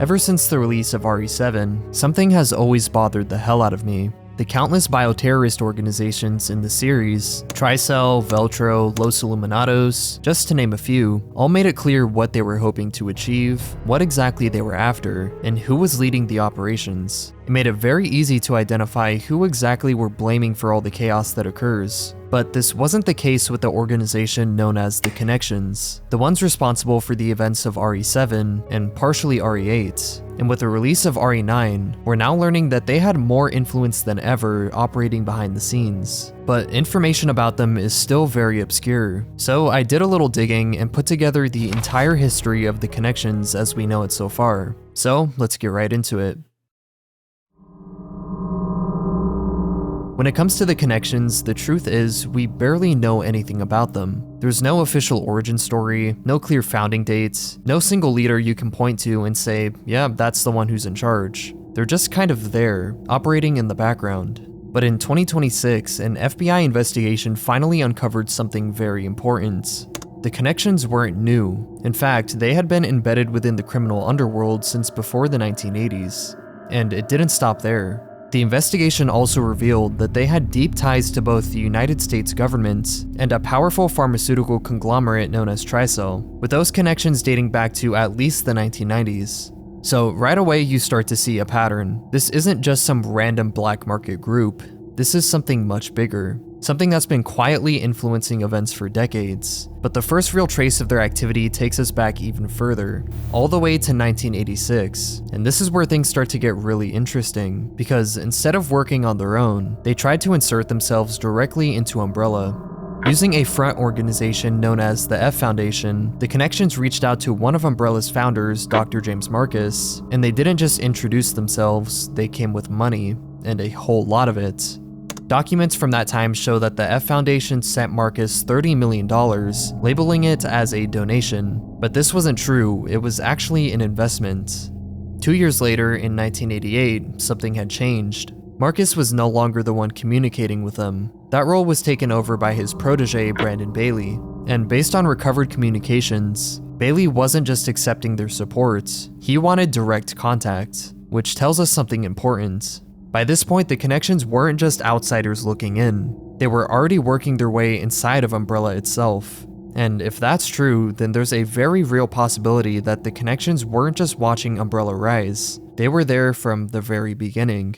Ever since the release of RE7, something has always bothered the hell out of me. The countless bioterrorist organizations in the series, Tricell, Veltro, Los Illuminados, just to name a few, all made it clear what they were hoping to achieve, what exactly they were after, and who was leading the operations. It made it very easy to identify who exactly were blaming for all the chaos that occurs. But this wasn't the case with the organization known as the Connections, the ones responsible for the events of RE7 and partially RE8. And with the release of RE9, we're now learning that they had more influence than ever operating behind the scenes. But information about them is still very obscure. So I did a little digging and put together the entire history of the Connections as we know it so far. So let's get right into it. When it comes to the Connections, the truth is we barely know anything about them. There's no official origin story, no clear founding dates, no single leader you can point to and say, yeah, that's the one who's in charge. They're just kind of there, operating in the background. But in 2026, an FBI investigation finally uncovered something very important. The Connections weren't new. In fact, they had been embedded within the criminal underworld since before the 1980s. And it didn't stop there. The investigation also revealed that they had deep ties to both the United States government and a powerful pharmaceutical conglomerate known as Tricell, with those connections dating back to at least the 1990s. So right away you start to see a pattern. This isn't just some random black market group. This is something much bigger. Something that's been quietly influencing events for decades. But the first real trace of their activity takes us back even further, all the way to 1986. And this is where things start to get really interesting, because instead of working on their own, they tried to insert themselves directly into Umbrella. Using a front organization known as the F Foundation, the Connections reached out to one of Umbrella's founders, Dr. James Marcus, and they didn't just introduce themselves, they came with money, and a whole lot of it. Documents from that time show that the F Foundation sent Marcus $30 million, labeling it as a donation. But this wasn't true, it was actually an investment. 2 years later, in 1988, something had changed. Marcus was no longer the one communicating with them. That role was taken over by his protege, Brandon Bailey. And based on recovered communications, Bailey wasn't just accepting their support, he wanted direct contact, which tells us something important. By this point, the Connections weren't just outsiders looking in. They were already working their way inside of Umbrella itself. And if that's true, then there's a very real possibility that the Connections weren't just watching Umbrella rise. They were there from the very beginning.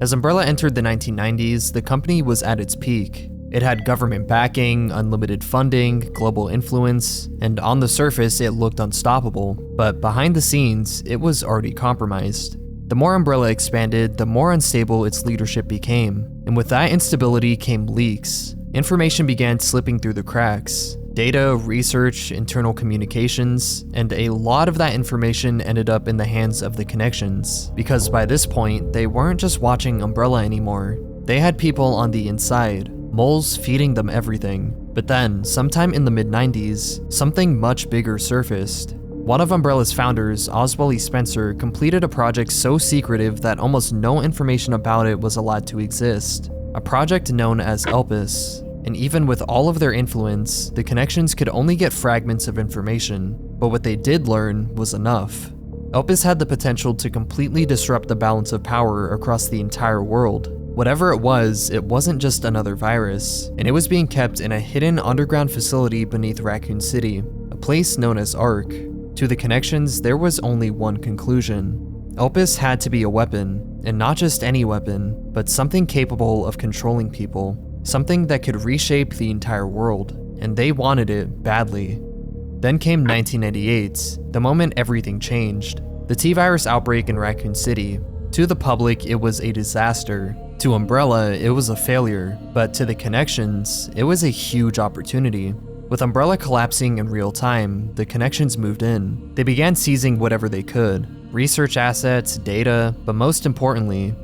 As Umbrella entered the 1990s, the company was at its peak. It had government backing, unlimited funding, global influence, and on the surface it looked unstoppable. But behind the scenes, it was already compromised. The more Umbrella expanded, the more unstable its leadership became, and with that instability came leaks. Information began slipping through the cracks. Data, research, internal communications, and a lot of that information ended up in the hands of the Connections, because by this point, they weren't just watching Umbrella anymore. They had people on the inside, moles feeding them everything. But then, sometime in the mid-90s, something much bigger surfaced. One of Umbrella's founders, Oswald E. Spencer, completed a project so secretive that almost no information about it was allowed to exist. A project known as Elpis. And even with all of their influence, the Connections could only get fragments of information, but what they did learn was enough. Elpis had the potential to completely disrupt the balance of power across the entire world. Whatever it wasn't just another virus, and it was being kept in a hidden underground facility beneath Raccoon City, a place known as Ark. To the Connections, there was only one conclusion. Elpis had to be a weapon, and not just any weapon, but something capable of controlling people, something that could reshape the entire world, and they wanted it badly. Then came 1998, the moment everything changed. The T-virus outbreak in Raccoon City. To the public, it was a disaster. To Umbrella, it was a failure, but to the Connections, it was a huge opportunity. With Umbrella collapsing in real time, the Connections moved in. They began seizing whatever they could. Research assets, data, but most importantly,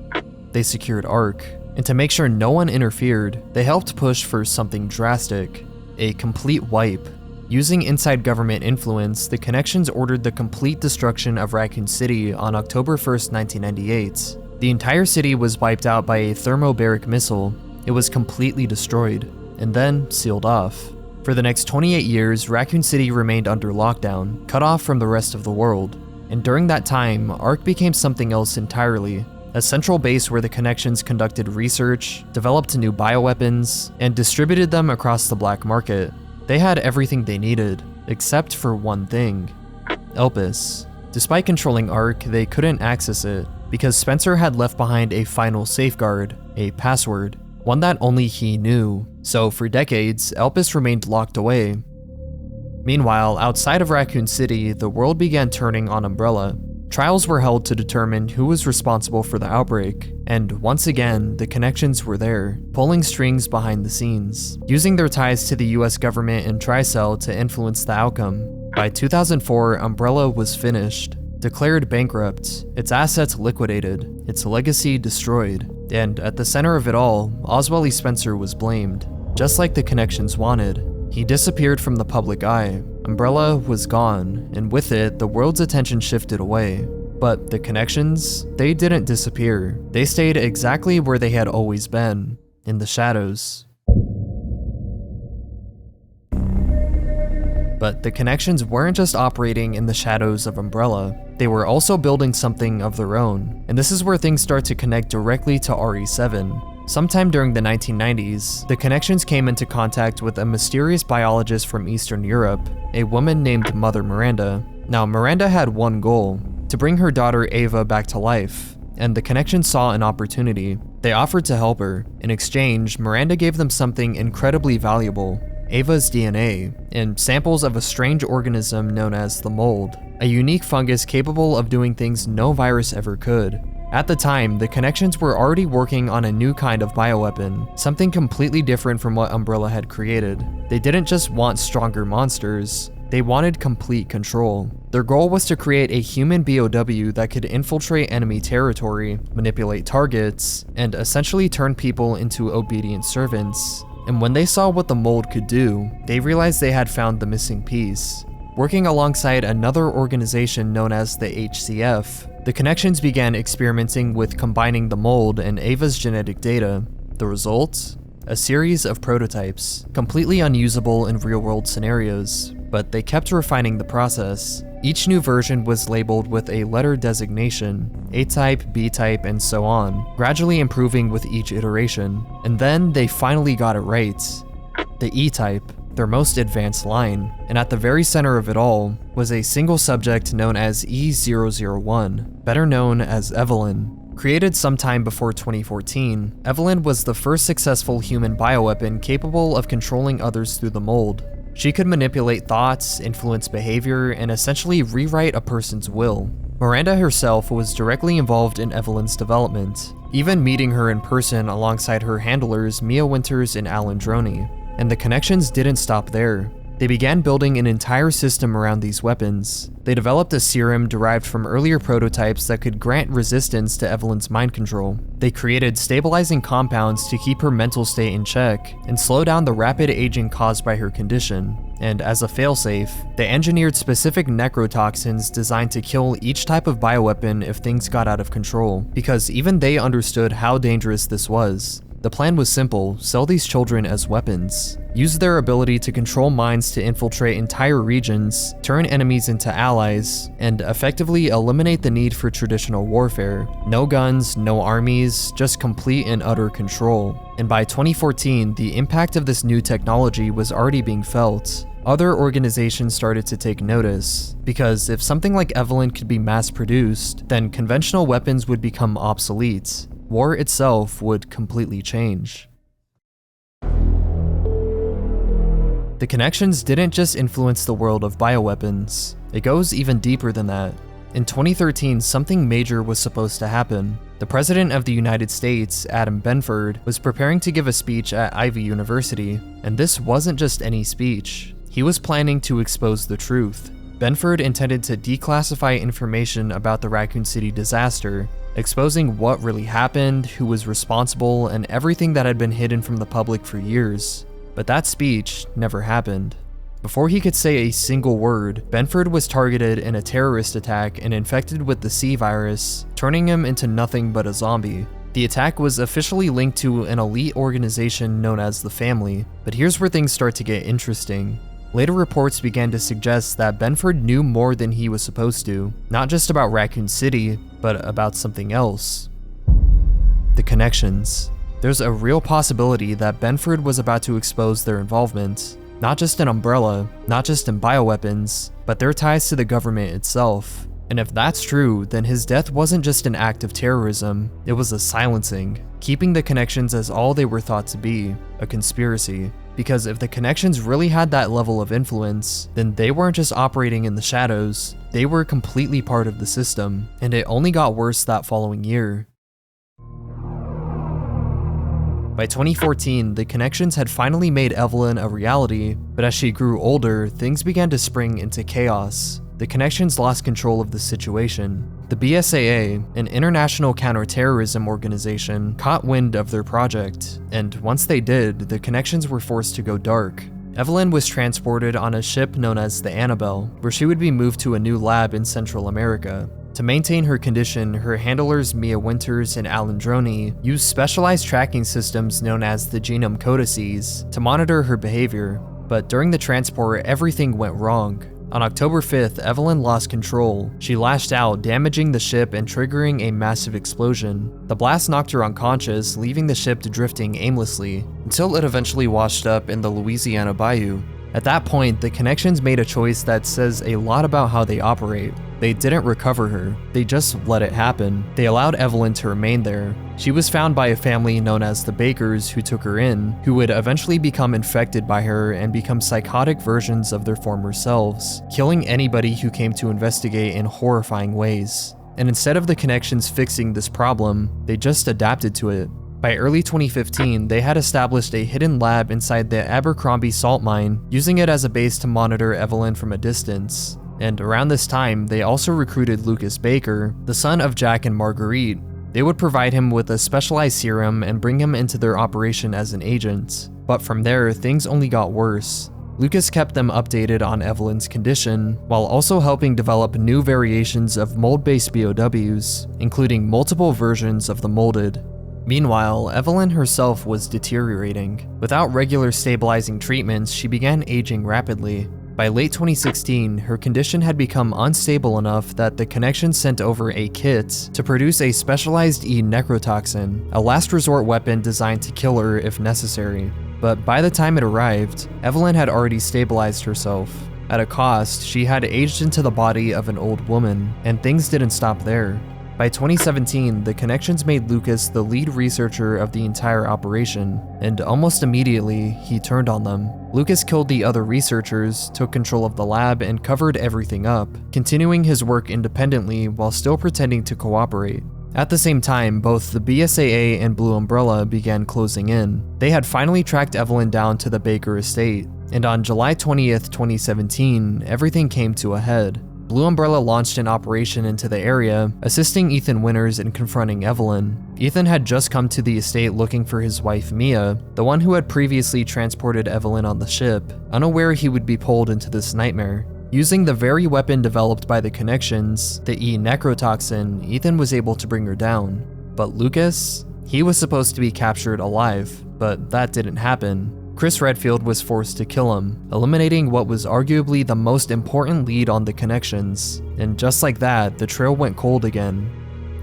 they secured Ark. And to make sure no one interfered, they helped push for something drastic. A complete wipe. Using inside government influence, the Connections ordered the complete destruction of Raccoon City on October 1st, 1998. The entire city was wiped out by a thermobaric missile. It was completely destroyed, and then sealed off. For the next 28 years, Raccoon City remained under lockdown, cut off from the rest of the world. And during that time, ARC became something else entirely. A central base where the Connections conducted research, developed new bioweapons, and distributed them across the black market. They had everything they needed, except for one thing: Elpis. Despite controlling ARC, they couldn't access it, because Spencer had left behind a final safeguard, a password, one that only he knew. So for decades, Elpis remained locked away. Meanwhile, outside of Raccoon City, the world began turning on Umbrella. Trials were held to determine who was responsible for the outbreak, and once again, the Connections were there, pulling strings behind the scenes, using their ties to the US government and Tricell to influence the outcome. By 2004, Umbrella was finished, declared bankrupt, its assets liquidated, its legacy destroyed, and at the center of it all, Oswald Spencer was blamed, just like the Connections wanted. He disappeared from the public eye. Umbrella was gone, and with it, the world's attention shifted away. But the Connections, they didn't disappear. They stayed exactly where they had always been, in the shadows. But the Connections weren't just operating in the shadows of Umbrella. They were also building something of their own, and this is where things start to connect directly to RE7. Sometime during the 1990s, the Connections came into contact with a mysterious biologist from Eastern Europe, a woman named Mother Miranda. Now, Miranda had one goal: to bring her daughter Ava back to life, and the Connections saw an opportunity. They offered to help her. In exchange, Miranda gave them something incredibly valuable: Ava's DNA, and samples of a strange organism known as the mold, a unique fungus capable of doing things no virus ever could. At the time, the Connections were already working on a new kind of bioweapon, something completely different from what Umbrella had created. They didn't just want stronger monsters, they wanted complete control. Their goal was to create a human BOW that could infiltrate enemy territory, manipulate targets, and essentially turn people into obedient servants. And when they saw what the mold could do, they realized they had found the missing piece. Working alongside another organization known as the HCF, the Connections began experimenting with combining the mold and Ava's genetic data. The result? A series of prototypes, completely unusable in real-world scenarios, but they kept refining the process. Each new version was labeled with a letter designation, A-type, B-type, and so on, gradually improving with each iteration. And then they finally got it right. The E-type, their most advanced line, and at the very center of it all was a single subject known as E001, better known as Evelyn. Created sometime before 2014, Evelyn was the first successful human bioweapon capable of controlling others through the mold. She could manipulate thoughts, influence behavior, and essentially rewrite a person's will. Miranda herself was directly involved in Evelyn's development, even meeting her in person alongside her handlers Mia Winters and Alan Droney. And the Connections didn't stop there. They began building an entire system around these weapons. They developed a serum derived from earlier prototypes that could grant resistance to Evelyn's mind control. They created stabilizing compounds to keep her mental state in check and slow down the rapid aging caused by her condition. And as a failsafe, they engineered specific necrotoxins designed to kill each type of bioweapon if things got out of control, because even they understood how dangerous this was. The plan was simple: sell these children as weapons. Use their ability to control minds to infiltrate entire regions, turn enemies into allies, and effectively eliminate the need for traditional warfare. No guns, no armies, just complete and utter control. And by 2014, the impact of this new technology was already being felt. Other organizations started to take notice, because if something like Evelyn could be mass-produced, then conventional weapons would become obsolete. War itself would completely change. The Connections didn't just influence the world of bioweapons, it goes even deeper than that. In 2013, something major was supposed to happen. The President of the United States, Adam Benford, was preparing to give a speech at Ivy University, and this wasn't just any speech. He was planning to expose the truth. Benford intended to declassify information about the Raccoon City disaster, exposing what really happened, who was responsible, and everything that had been hidden from the public for years. But that speech never happened. Before he could say a single word, Benford was targeted in a terrorist attack and infected with the C virus, turning him into nothing but a zombie. The attack was officially linked to an elite organization known as the Family, but here's where things start to get interesting. Later reports began to suggest that Benford knew more than he was supposed to, not just about Raccoon City, but about something else. The connections. There's a real possibility that Benford was about to expose their involvement, not just in Umbrella, not just in bioweapons, but their ties to the government itself. And if that's true, then his death wasn't just an act of terrorism, it was a silencing, keeping the connections as all they were thought to be, a conspiracy. Because if the connections really had that level of influence, then they weren't just operating in the shadows, they were completely part of the system, and it only got worse that following year. By 2014, the connections had finally made Evelyn a reality, but as she grew older, things began to spring into chaos. The connections lost control of the situation. The BSAA, an international counterterrorism organization, caught wind of their project, and once they did, the connections were forced to go dark. Evelyn was transported on a ship known as the Annabelle, where she would be moved to a new lab in Central America. To maintain her condition, her handlers Mia Winters and Alan Droney used specialized tracking systems known as the genome codices to monitor her behavior, but during the transport, everything went wrong. On October 5th, Evelyn lost control. She lashed out, damaging the ship and triggering a massive explosion. The blast knocked her unconscious, leaving the ship drifting aimlessly, until it eventually washed up in the Louisiana Bayou. At that point, the connections made a choice that says a lot about how they operate. They didn't recover her, they just let it happen. They allowed Evelyn to remain there. She was found by a family known as the Bakers who took her in, who would eventually become infected by her and become psychotic versions of their former selves, killing anybody who came to investigate in horrifying ways. And instead of the connections fixing this problem, they just adapted to it. By early 2015, they had established a hidden lab inside the Abercrombie salt mine, using it as a base to monitor Evelyn from a distance. And around this time, they also recruited Lucas Baker, the son of Jack and Marguerite. They would provide him with a specialized serum and bring him into their operation as an agent. But from there, things only got worse. Lucas kept them updated on Evelyn's condition, while also helping develop new variations of mold-based BOWs, including multiple versions of the molded. Meanwhile, Evelyn herself was deteriorating. Without regular stabilizing treatments, she began aging rapidly. By late 2016, her condition had become unstable enough that the connection sent over a kit to produce a specialized E-necrotoxin, a last resort weapon designed to kill her if necessary. But by the time it arrived, Evelyn had already stabilized herself. At a cost, she had aged into the body of an old woman, and things didn't stop there. By 2017, the connections made Lucas the lead researcher of the entire operation, and almost immediately, he turned on them. Lucas killed the other researchers, took control of the lab, and covered everything up, continuing his work independently while still pretending to cooperate. At the same time, both the BSAA and Blue Umbrella began closing in. They had finally tracked Evelyn down to the Baker estate, and on July 20th, 2017, everything came to a head. Blue Umbrella launched an operation into the area, assisting Ethan Winters in confronting Evelyn. Ethan had just come to the estate looking for his wife Mia, the one who had previously transported Evelyn on the ship, unaware he would be pulled into this nightmare. Using the very weapon developed by the connections, the E-necrotoxin, Ethan was able to bring her down. But Lucas? He was supposed to be captured alive, but that didn't happen. Chris Redfield was forced to kill him, eliminating what was arguably the most important lead on the connections. And just like that, the trail went cold again.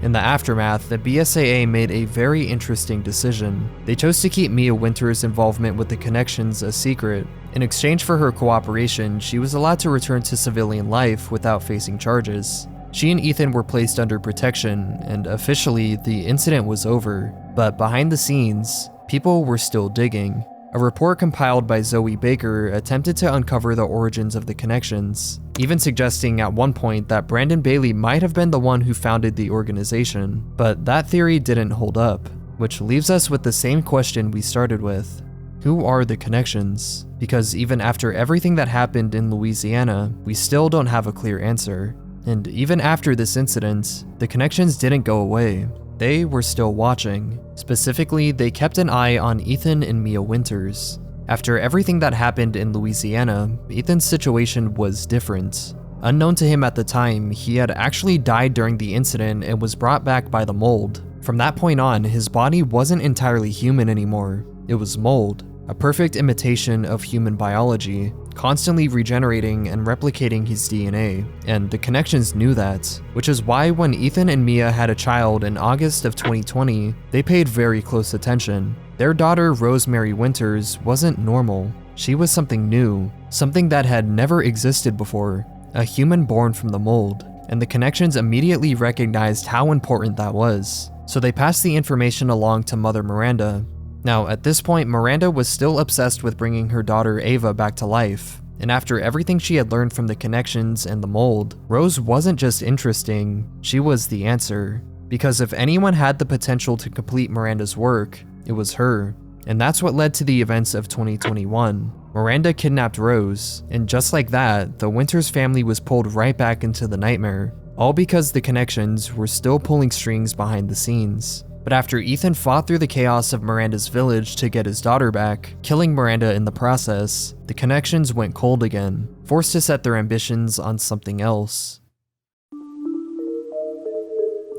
In the aftermath, the BSAA made a very interesting decision. They chose to keep Mia Winters' involvement with the connections a secret. In exchange for her cooperation, she was allowed to return to civilian life without facing charges. She and Ethan were placed under protection, and officially, the incident was over. But behind the scenes, people were still digging. A report compiled by Zoe Baker attempted to uncover the origins of the connections, even suggesting at one point that Brandon Bailey might have been the one who founded the organization. But that theory didn't hold up, which leaves us with the same question we started with. Who are the connections? Because even after everything that happened in Louisiana, we still don't have a clear answer. And even after this incident, the connections didn't go away. They were still watching. Specifically, they kept an eye on Ethan and Mia Winters. After everything that happened in Louisiana, Ethan's situation was different. Unknown to him at the time, he had actually died during the incident and was brought back by the mold. From that point on, his body wasn't entirely human anymore. It was mold, a perfect imitation of human biology, constantly regenerating and replicating his DNA, and the Connections knew that, which is why when Ethan and Mia had a child in August of 2020, they paid very close attention. Their daughter, Rosemary Winters, wasn't normal. She was something new, something that had never existed before, a human born from the mold, and the Connections immediately recognized how important that was. So they passed the information along to Mother Miranda. Now, at this point, Miranda was still obsessed with bringing her daughter Ava back to life, and after everything she had learned from the Connections and the mold, Rose wasn't just interesting, she was the answer. Because if anyone had the potential to complete Miranda's work, it was her. And that's what led to the events of 2021. Miranda kidnapped Rose, and just like that, the Winters family was pulled right back into the nightmare. All because the Connections were still pulling strings behind the scenes. But after Ethan fought through the chaos of Miranda's village to get his daughter back, killing Miranda in the process, the Connections went cold again, forced to set their ambitions on something else.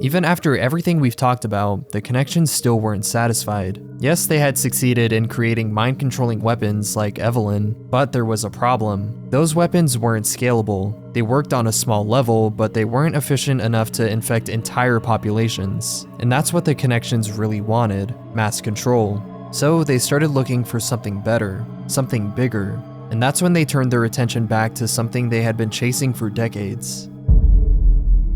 Even after everything we've talked about, the Connections still weren't satisfied. Yes, they had succeeded in creating mind-controlling weapons like Evelyn, but there was a problem. Those weapons weren't scalable. They worked on a small level, but they weren't efficient enough to infect entire populations. And that's what the Connections really wanted, mass control. So they started looking for something better, something bigger. And that's when they turned their attention back to something they had been chasing for decades.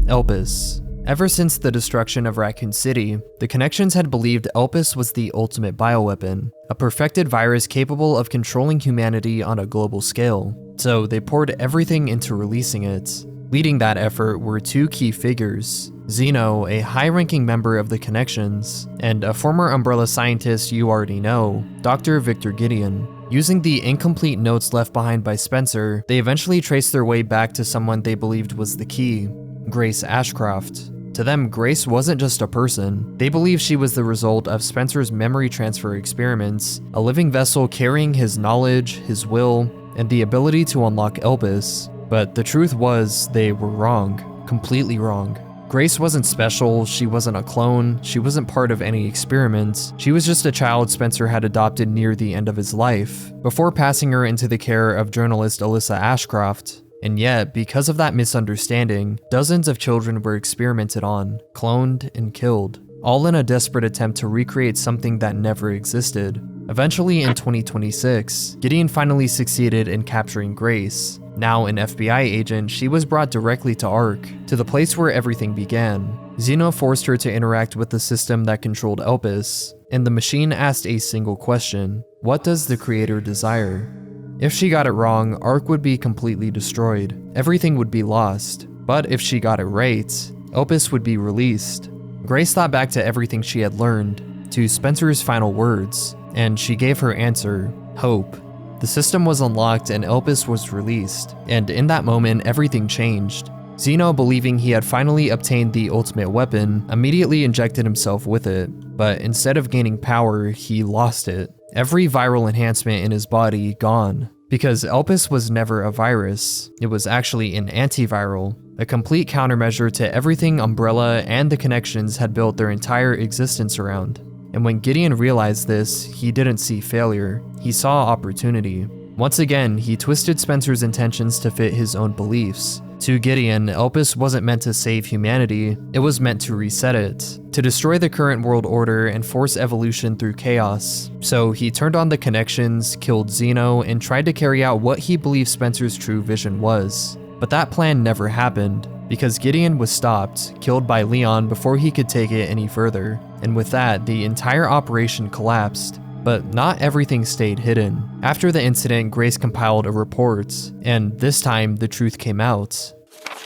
Elpis. Ever since the destruction of Raccoon City, the Connections had believed Elpis was the ultimate bioweapon, a perfected virus capable of controlling humanity on a global scale. So they poured everything into releasing it. Leading that effort were two key figures, Zeno, a high-ranking member of the Connections, and a former Umbrella scientist you already know, Dr. Victor Gideon. Using the incomplete notes left behind by Spencer, they eventually traced their way back to someone they believed was the key, Grace Ashcroft. To them, Grace wasn't just a person. They believed she was the result of Spencer's memory transfer experiments, a living vessel carrying his knowledge, his will, and the ability to unlock Elpis. But the truth was, they were wrong. Completely wrong. Grace wasn't special, she wasn't a clone, she wasn't part of any experiment. She was just a child Spencer had adopted near the end of his life, before passing her into the care of journalist Alyssa Ashcroft. And yet, because of that misunderstanding, dozens of children were experimented on, cloned, and killed, all in a desperate attempt to recreate something that never existed. Eventually, in 2026, Gideon finally succeeded in capturing Grace. Now an FBI agent, she was brought directly to Ark, to the place where everything began. Zeno forced her to interact with the system that controlled Elpis, and the machine asked a single question: what does the creator desire? If she got it wrong, Ark would be completely destroyed. Everything would be lost. But if she got it right, Elpis would be released. Grace thought back to everything she had learned, to Spencer's final words, and she gave her answer: hope. The system was unlocked and Elpis was released, and in that moment, everything changed. Zeno, believing he had finally obtained the ultimate weapon, immediately injected himself with it, but instead of gaining power, he lost it. Every viral enhancement in his body gone. Because Elpis was never a virus, it was actually an antiviral, a complete countermeasure to everything Umbrella and the Connections had built their entire existence around. And when Gideon realized this, he didn't see failure, he saw opportunity. Once again, he twisted Spencer's intentions to fit his own beliefs. To Gideon, Elpis wasn't meant to save humanity, it was meant to reset it, to destroy the current world order and force evolution through chaos. So he turned on the Connections, killed Zeno, and tried to carry out what he believed Spencer's true vision was. But that plan never happened, because Gideon was stopped, killed by Leon before he could take it any further. And with that, the entire operation collapsed. But not everything stayed hidden. After the incident, Grace compiled a report, and this time the truth came out.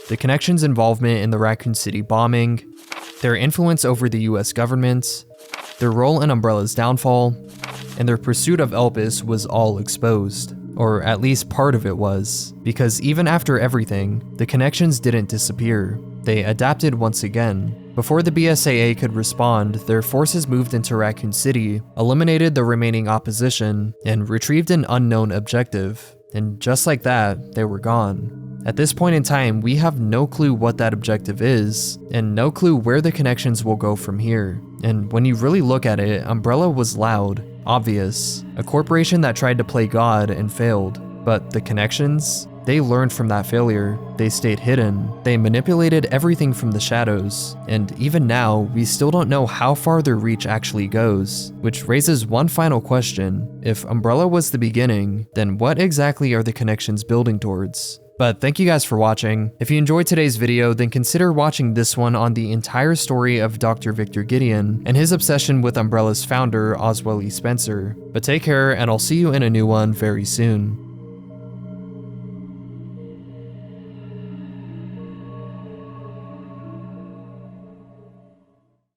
The Connections' involvement in the Raccoon City bombing, their influence over the US government, their role in Umbrella's downfall, and their pursuit of Elpis was all exposed. Or at least part of it was, because even after everything, the Connections didn't disappear. They adapted once again. Before the BSAA could respond, their forces moved into Raccoon City, eliminated the remaining opposition, and retrieved an unknown objective. And just like that, they were gone. At this point in time, we have no clue what that objective is, and no clue where the connections will go from here. And when you really look at it, Umbrella was loud, obvious, a corporation that tried to play God and failed. But the connections? They learned from that failure. They stayed hidden. They manipulated everything from the shadows. And even now, we still don't know how far their reach actually goes. Which raises one final question. If Umbrella was the beginning, then what exactly are the connections building towards? But thank you guys for watching. If you enjoyed today's video, then consider watching this one on the entire story of Dr. Victor Gideon and his obsession with Umbrella's founder, Oswell E. Spencer. But take care, and I'll see you in a new one very soon.